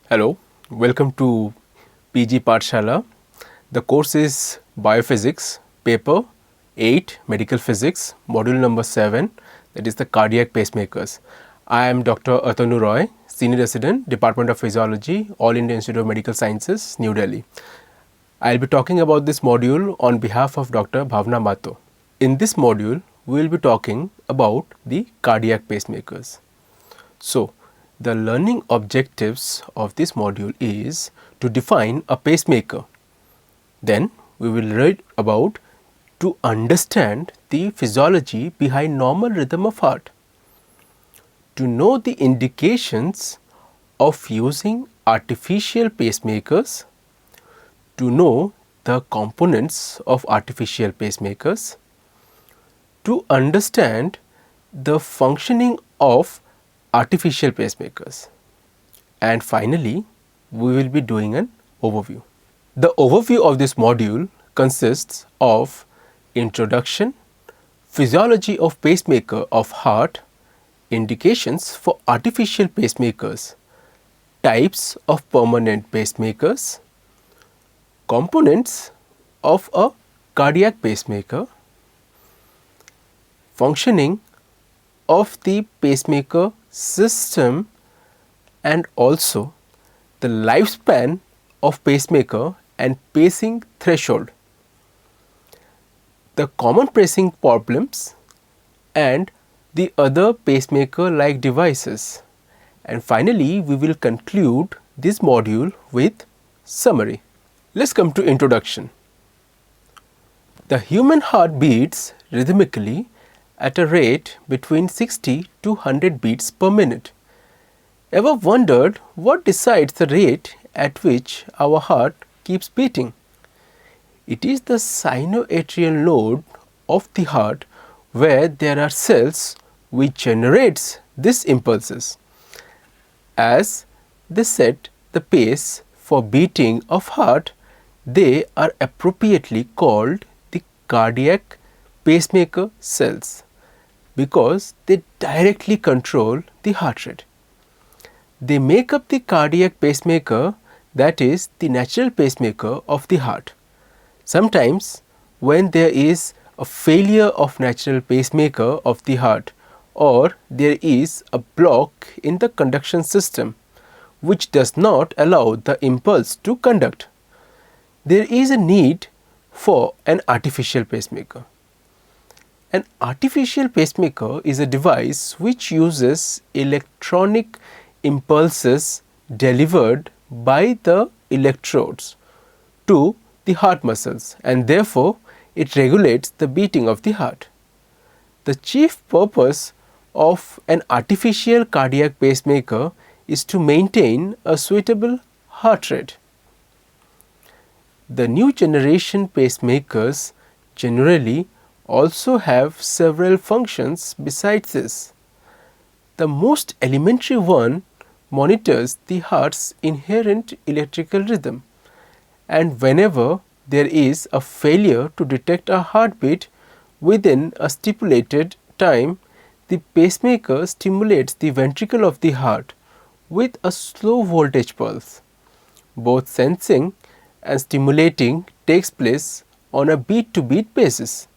Hello, welcome to PG Pathshala. The course is Biophysics, paper 8, Medical Physics, module number 7, that is the cardiac pacemakers. I am Dr. Atanu Roy, Senior Resident, Department of Physiology, All India Institute of Medical Sciences, New Delhi. I will be talking about this module on behalf of Dr. Bhavna Mato. In this module, we will be talking about the cardiac pacemakers. So, the learning objectives of this module is to define a pacemaker. Then we will read about to understand the physiology behind normal rhythm of heart, to know the indications of using artificial pacemakers, to know the components of artificial pacemakers, to understand the functioning of artificial pacemakers, and finally we will be doing an overview. The overview of this module consists of introduction, physiology of pacemaker of heart, indications for artificial pacemakers, types of permanent pacemakers, components of a cardiac pacemaker, functioning of the pacemaker system, and also the lifespan of pacemaker and pacing threshold, the common pacing problems and the other pacemaker like devices, and finally we will conclude this module with summary. Let's come to introduction. The human heart beats rhythmically at a rate between 60 to 100 beats per minute. Ever wondered what decides the rate at which our heart keeps beating? It is the sinoatrial node of the heart where there are cells which generates these impulses. As they set the pace for beating of heart, they are appropriately called the cardiac pacemaker cells, because they directly control the heart rate. They make up the cardiac pacemaker, that is the natural pacemaker of the heart. Sometimes when there is a failure of natural pacemaker of the heart, or there is a block in the conduction system which does not allow the impulse to conduct, there is a need for an artificial pacemaker. An artificial pacemaker is a device which uses electronic impulses delivered by the electrodes to the heart muscles, and therefore it regulates the beating of the heart. The chief purpose of an artificial cardiac pacemaker is to maintain a suitable heart rate. The new generation pacemakers generally also have several functions besides this. The most elementary one monitors the heart's inherent electrical rhythm, and whenever there is a failure to detect a heartbeat within a stipulated time, the pacemaker stimulates the ventricle of the heart with a slow voltage pulse. Both sensing and stimulating takes place on a beat-to-beat basis.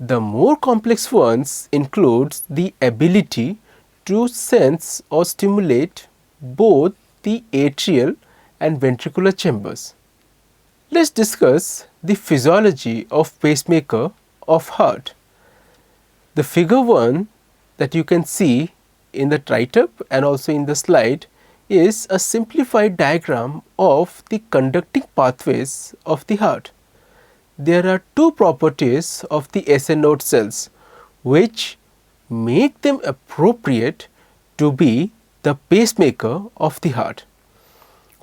The more complex ones includes the ability to sense or stimulate both the atrial and ventricular chambers. Let's discuss the physiology of pacemaker of heart. The figure 1 that you can see in the write-up and also in the slide is a simplified diagram of the conducting pathways of the heart. There are two properties of the SN node cells which make them appropriate to be the pacemaker of the heart.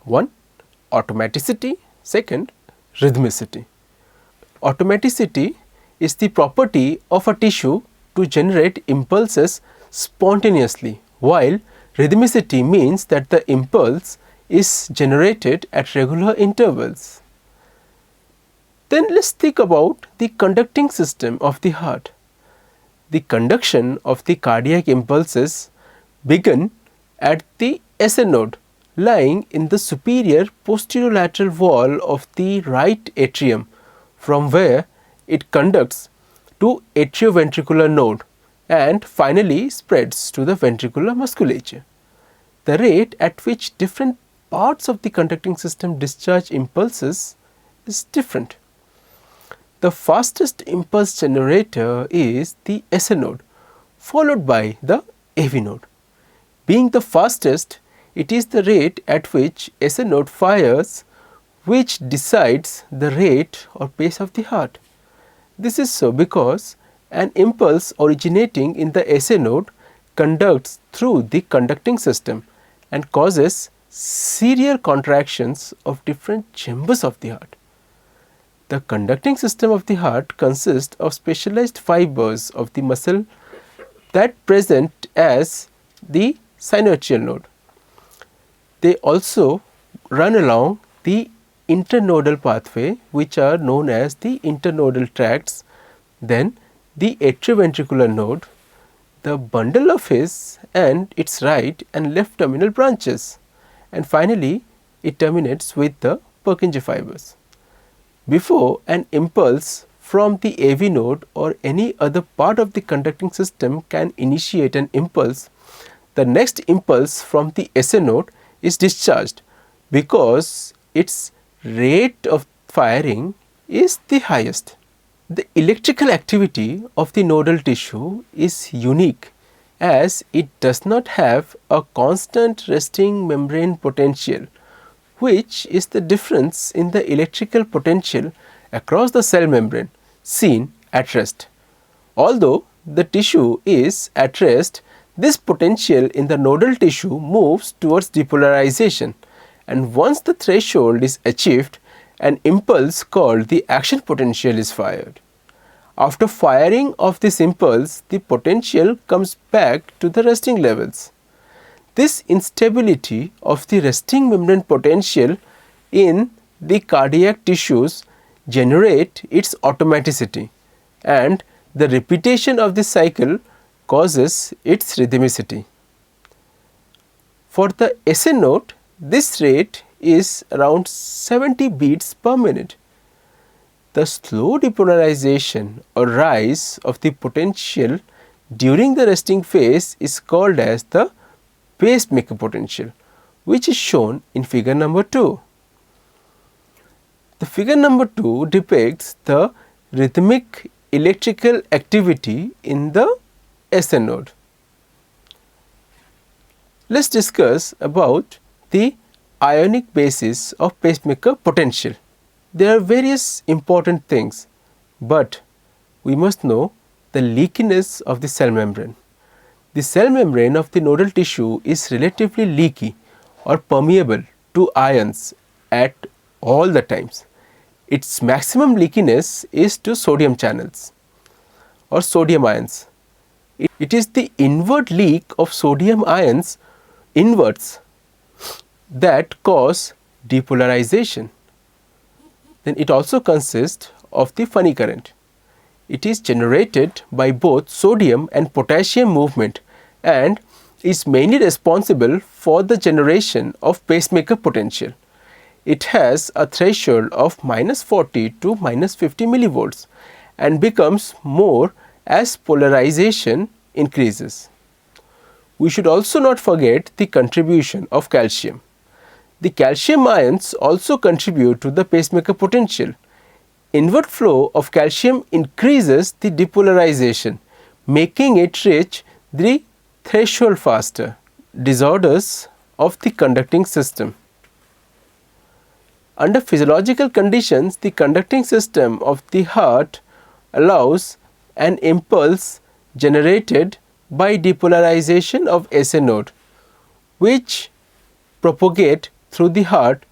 One, automaticity. Second, rhythmicity. Automaticity is the property of a tissue to generate impulses spontaneously, while rhythmicity means that the impulse is generated at regular intervals. Then let us think about the conducting system of the heart. The conduction of the cardiac impulses begin at the SN node lying in the superior posterolateral wall of the right atrium, from where it conducts to atrioventricular node and finally spreads to the ventricular musculature. The rate at which different parts of the conducting system discharge impulses is different. The fastest impulse generator is the SA node, followed by the AV node. Being the fastest, it is the rate at which SA node fires which decides the rate or pace of the heart. This is so because an impulse originating in the SA node conducts through the conducting system and causes serial contractions of different chambers of the heart. The conducting system of the heart consists of specialized fibers of the muscle that present as the synovial node. They also run along the internodal pathway, which are known as the internodal tracts, then the atrioventricular node, the bundle of His and its right and left terminal branches, and finally it terminates with the Purkinje fibers. Before an impulse from the AV node or any other part of the conducting system can initiate an impulse, the next impulse from the SA node is discharged because its rate of firing is the highest. The electrical activity of the nodal tissue is unique as it does not have a constant resting membrane potential, which is the difference in the electrical potential across the cell membrane seen at rest. Although the tissue is at rest, this potential in the nodal tissue moves towards depolarization, and once the threshold is achieved, an impulse called the action potential is fired. After firing of this impulse, the potential comes back to the resting levels. This instability of the resting membrane potential in the cardiac tissues generate its automaticity, and the repetition of this cycle causes its rhythmicity. For the SA node, this rate is around 70 beats per minute. The slow depolarization or rise of the potential during the resting phase is called as the pacemaker potential, which is shown in figure number 2. The figure number 2 depicts the rhythmic electrical activity in the SA node. Let us discuss about the ionic basis of pacemaker potential. There are various important things, but we must know the leakiness of the cell membrane. The cell membrane of the nodal tissue is relatively leaky or permeable to ions at all the times. Its maximum leakiness is to sodium channels or sodium ions. It is the inward leak of sodium ions inwards that cause depolarization. Then it also consists of the funny current. It is generated by both sodium and potassium movement and is mainly responsible for the generation of pacemaker potential. It has a threshold of -40 to -50 millivolts and becomes more as polarization increases. We should also not forget the contribution of calcium. The calcium ions also contribute to the pacemaker potential. Inward flow of calcium increases the depolarization, making it reach the threshold faster. Disorders of the conducting system. Under physiological conditions, the conducting system of the heart allows an impulse generated by depolarization of SA node, which propagate through the heart,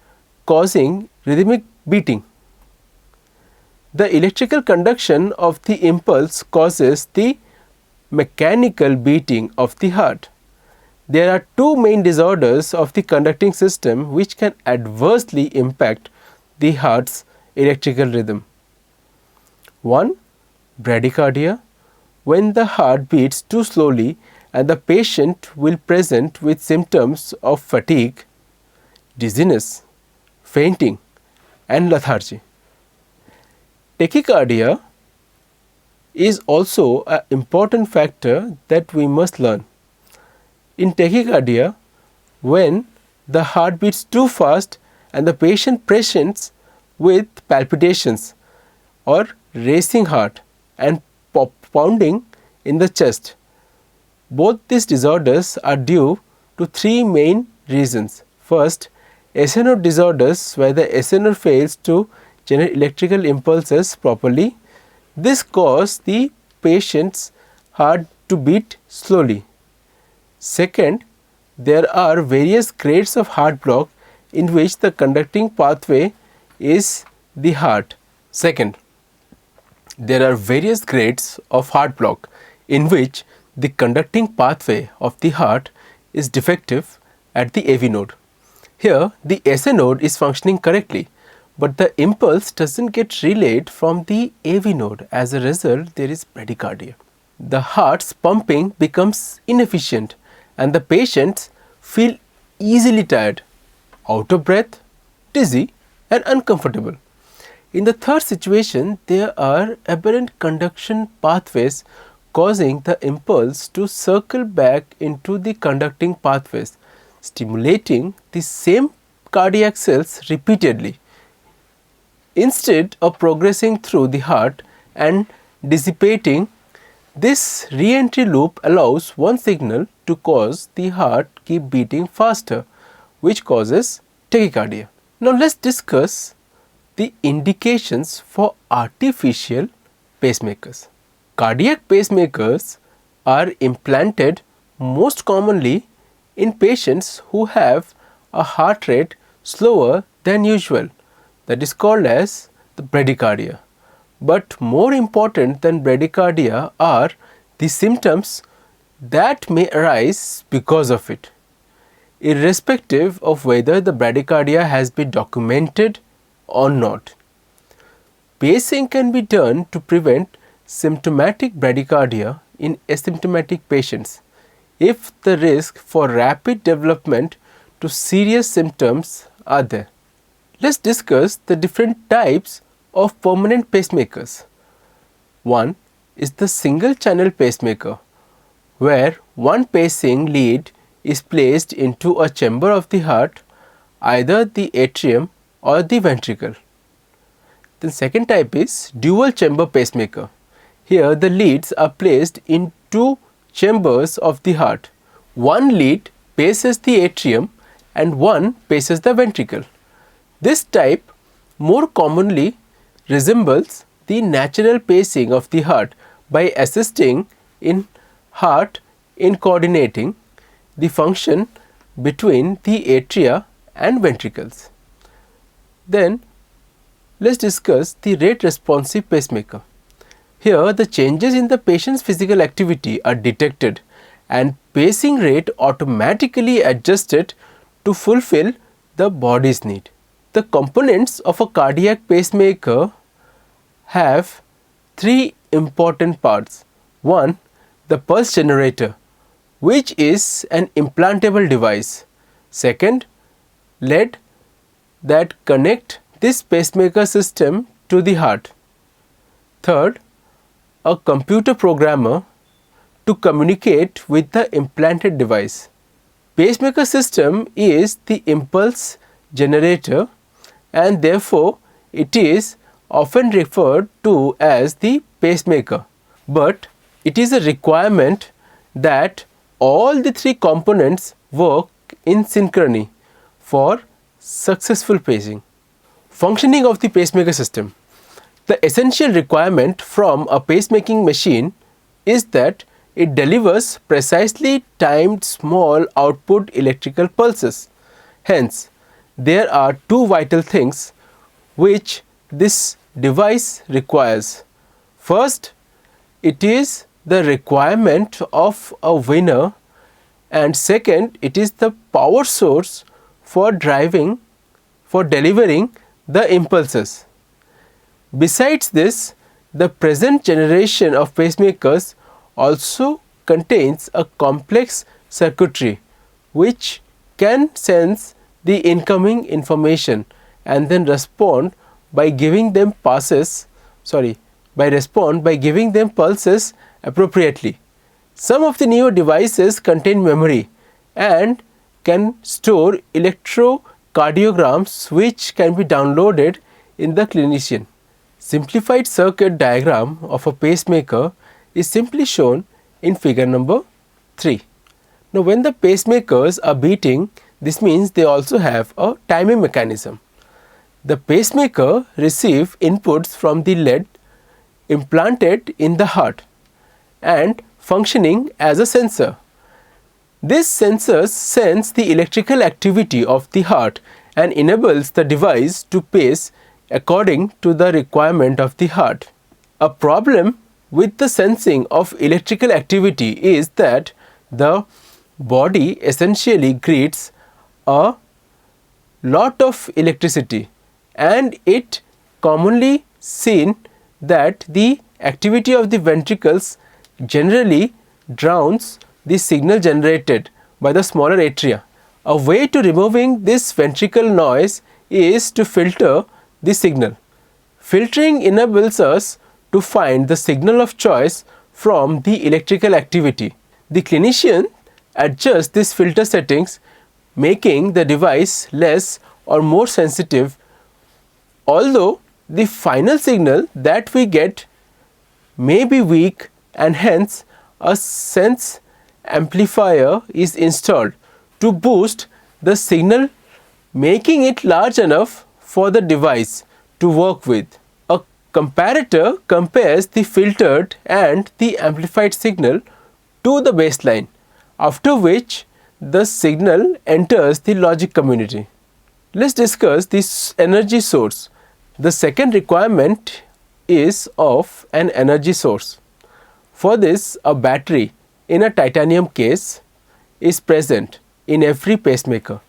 causing rhythmic beating. The electrical conduction of the impulse causes the mechanical beating of the heart. There are two main disorders of the conducting system which can adversely impact the heart's electrical rhythm. One, bradycardia, when the heart beats too slowly and the patient will present with symptoms of fatigue. dizziness, fainting, and lethargy. Tachycardia is also an important factor that we must learn. In tachycardia, when the heart beats too fast and the patient presents with palpitations or racing heart and pounding in the chest. Both these disorders are due to three main reasons. First, SNO disorders where the SNO fails to generate electrical impulses properly. This causes the patient's heart to beat slowly. Second, there are various grades of heart block in which the conducting pathway is the heart. Second, there are various grades of heart block in which the conducting pathway of the heart is defective at the AV node. Here, the SA node is functioning correctly, but the impulse doesn't get relayed from the AV node. As a result, there is bradycardia. The heart's pumping becomes inefficient and the patients feel easily tired, out of breath, dizzy, and uncomfortable. In the third situation, there are aberrant conduction pathways causing the impulse to circle back into the conducting pathways, stimulating the same cardiac cells repeatedly, instead of progressing through the heart and dissipating. This re-entry loop allows one signal to cause the heart keep beating faster, which causes tachycardia. Now let's discuss the indications for artificial pacemakers. Cardiac pacemakers are implanted most commonly in patients who have a heart rate slower than usual, that is called as the bradycardia. But more important than bradycardia are the symptoms that may arise because of it, irrespective of whether the bradycardia has been documented or not. Pacing can be done to prevent symptomatic bradycardia in asymptomatic patients if the risk for rapid development to serious symptoms are there. Let's discuss the different types of permanent pacemakers. One is the single channel pacemaker, where one pacing lead is placed into a chamber of the heart, either the atrium or the ventricle. The second type is dual chamber pacemaker. Here the leads are placed in two chambers of the heart. One lead paces the atrium and one paces the ventricle. This type more commonly resembles the natural pacing of the heart by assisting in heart in coordinating the function between the atria and ventricles. Then let's discuss the rate responsive pacemaker. Here the changes in the patient's physical activity are detected and pacing rate automatically adjusted to fulfill the body's need. The components of a cardiac pacemaker have three important parts. One, the pulse generator, which is an implantable device. Second, lead that connect this pacemaker system to the heart. Third, a computer programmer to communicate with the implanted device. Pacemaker system is the impulse generator and therefore it is often referred to as the pacemaker, but it is a requirement that all the three components work in synchrony for successful pacing. Functioning of the pacemaker system. The essential requirement from a pacemaking machine is that it delivers precisely timed small output electrical pulses. Hence, there are two vital things which this device requires. First, it is the requirement of a winner, and second, it is the power source for delivering the impulses. Besides this, the present generation of pacemakers also contains a complex circuitry which can sense the incoming information and then respond by giving them pulses appropriately. Some of the newer devices contain memory and can store electrocardiograms which can be downloaded in the clinician. Simplified circuit diagram of a pacemaker is simply shown in figure number 3. Now, when the pacemakers are beating, this means they also have a timing mechanism. The pacemaker receives inputs from the lead implanted in the heart and functioning as a sensor. These sensors sense the electrical activity of the heart and enables the device to pace according to the requirement of the heart. A problem with the sensing of electrical activity is that the body essentially creates a lot of electricity, and it commonly seen that the activity of the ventricles generally drowns the signal generated by the smaller atria. A way to removing this ventricle noise is to filter the signal. Filtering enables us to find the signal of choice from the electrical activity. The clinician adjusts these filter settings, making the device less or more sensitive, although the final signal that we get may be weak, and hence a sense amplifier is installed to boost the signal, making it large enough for the device to work with. A comparator compares the filtered and the amplified signal to the baseline, after which the signal enters the logic community. Let's discuss this energy source. The second requirement is of an energy source. For this, a battery in a titanium case is present in every pacemaker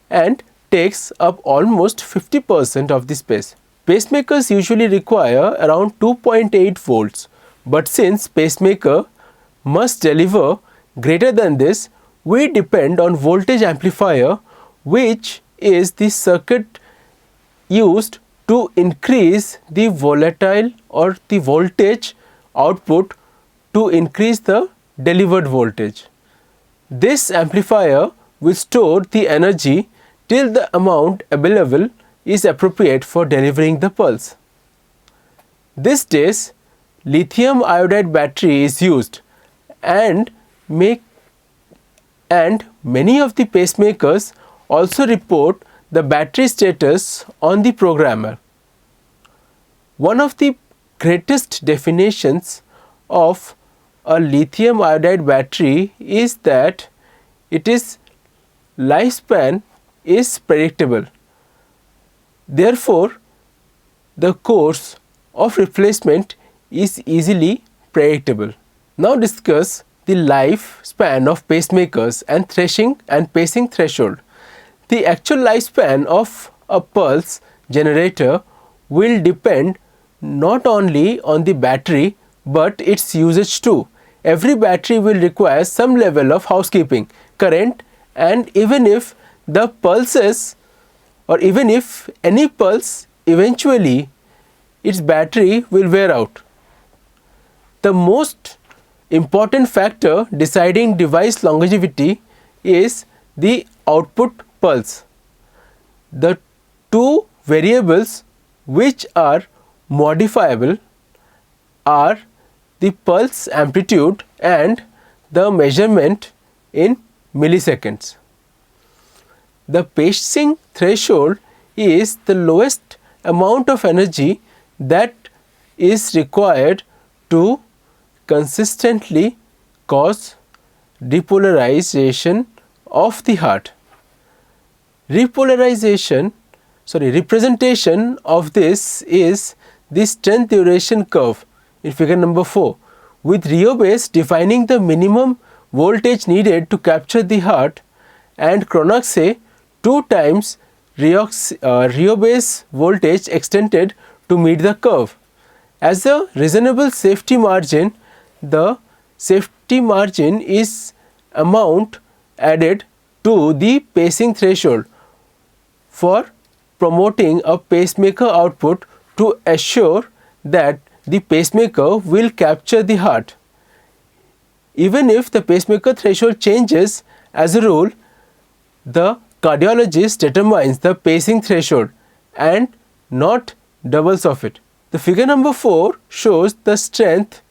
and takes up almost 50% of the space. Pacemakers usually require around 2.8 volts, but since pacemaker must deliver greater than this, we depend on voltage amplifier, which is the circuit used to increase the volatile or the voltage output to increase the delivered voltage. This amplifier will store the energy till the amount available is appropriate for delivering the pulse. These days, lithium iodide battery is used, and many of the pacemakers also report the battery status on the programmer. One of the greatest definitions of a lithium iodide battery is that its lifespan is predictable. Therefore, the course of replacement is easily predictable. Now discuss the lifespan of pacemakers and pacing threshold. The actual lifespan of a pulse generator will depend not only on the battery but its usage too. Every battery will require some level of housekeeping, current, and even if the pulses or even if any pulse, eventually its battery will wear out. The most important factor deciding device longevity is the output pulse. The two variables which are modifiable are the pulse amplitude and the measurement in milliseconds. The pacing threshold is the lowest amount of energy that is required to consistently cause repolarization of the heart. Representation of this is the strength duration curve in figure number 4, with Rho base defining the minimum voltage needed to capture the heart and Chronox 2 times Rho base voltage extended to meet the curve. As a reasonable safety margin, the safety margin is amount added to the pacing threshold, for promoting a pacemaker output to assure that the pacemaker will capture the heart. Even if the pacemaker threshold changes, as a rule, the cardiologist determines the pacing threshold and not doubles of it. The figure number 4 shows the strength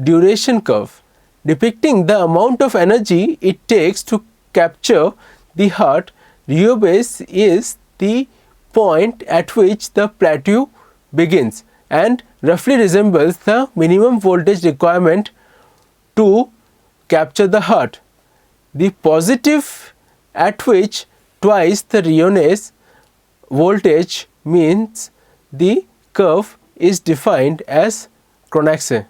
duration curve, depicting the amount of energy it takes to capture the heart. Rho base is the point at which the plateau begins and roughly resembles the minimum voltage requirement to capture the heart. The positive at which twice the Rayonier's voltage means the curve is defined as Chronaxe.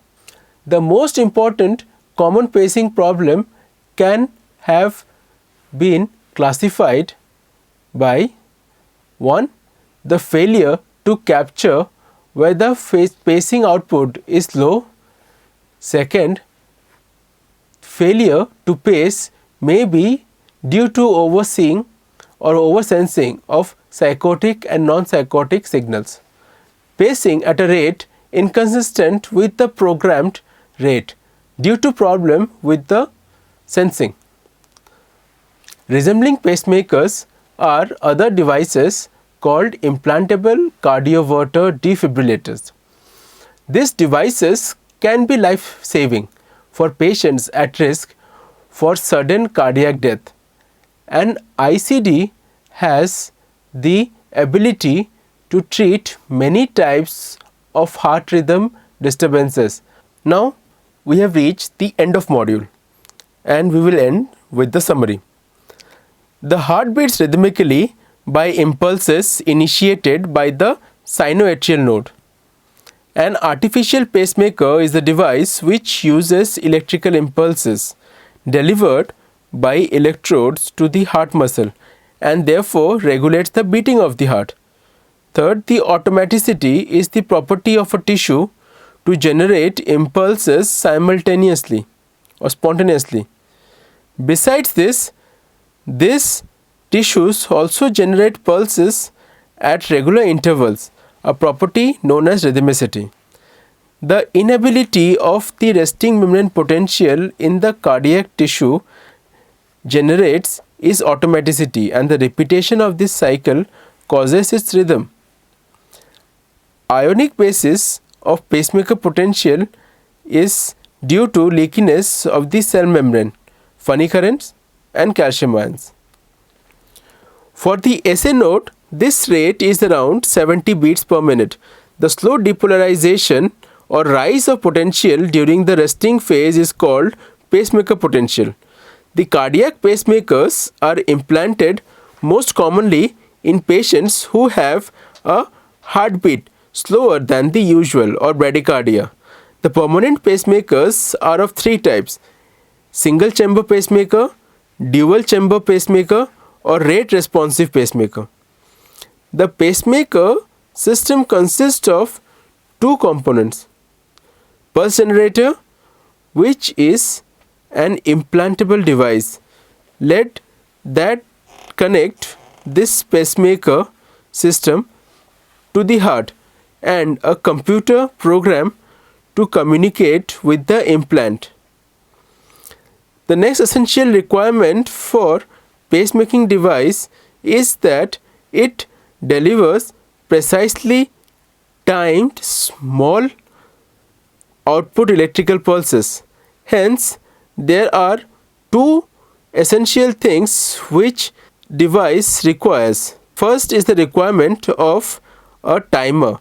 The most important common pacing problem can have been classified by 1. The failure to capture where the pacing output is low. Second, failure to pace may be due to overseeing or oversensing of psychotic and non-psychotic signals. Pacing at a rate inconsistent with the programmed rate due to problem with the sensing. Resembling pacemakers are other devices called implantable cardioverter defibrillators. These devices can be life-saving for patients at risk for sudden cardiac death. An ICD has the ability to treat many types of heart rhythm disturbances. Now we have reached the end of module and we will end with the summary. The heart beats rhythmically by impulses initiated by the sinoatrial node. An artificial pacemaker is a device which uses electrical impulses delivered by electrodes to the heart muscle and therefore regulates the beating of the heart. Third, the automaticity is the property of a tissue to generate impulses simultaneously or spontaneously. Besides this, these tissues also generate pulses at regular intervals, a property known as rhythmicity. The inability of the resting membrane potential in the cardiac tissue generates is automaticity, and the repetition of this cycle causes its rhythm. Ionic basis of pacemaker potential is due to leakiness of the cell membrane, funny currents and calcium ions. For the SA node, this rate is around 70 beats per minute. The slow depolarization or rise of potential during the resting phase is called pacemaker potential. The cardiac pacemakers are implanted most commonly in patients who have a heartbeat slower than the usual or bradycardia. The permanent pacemakers are of 3 types: single chamber pacemaker, dual chamber pacemaker or rate responsive pacemaker. The pacemaker system consists of 2 components: pulse generator, which is an implantable device that connect this pacemaker system to the heart, and a computer program to communicate with the implant. The next essential requirement for pacemaking device is that it delivers precisely timed small output electrical pulses. Hence, there are 2 essential things which device requires. First is the requirement of a timer.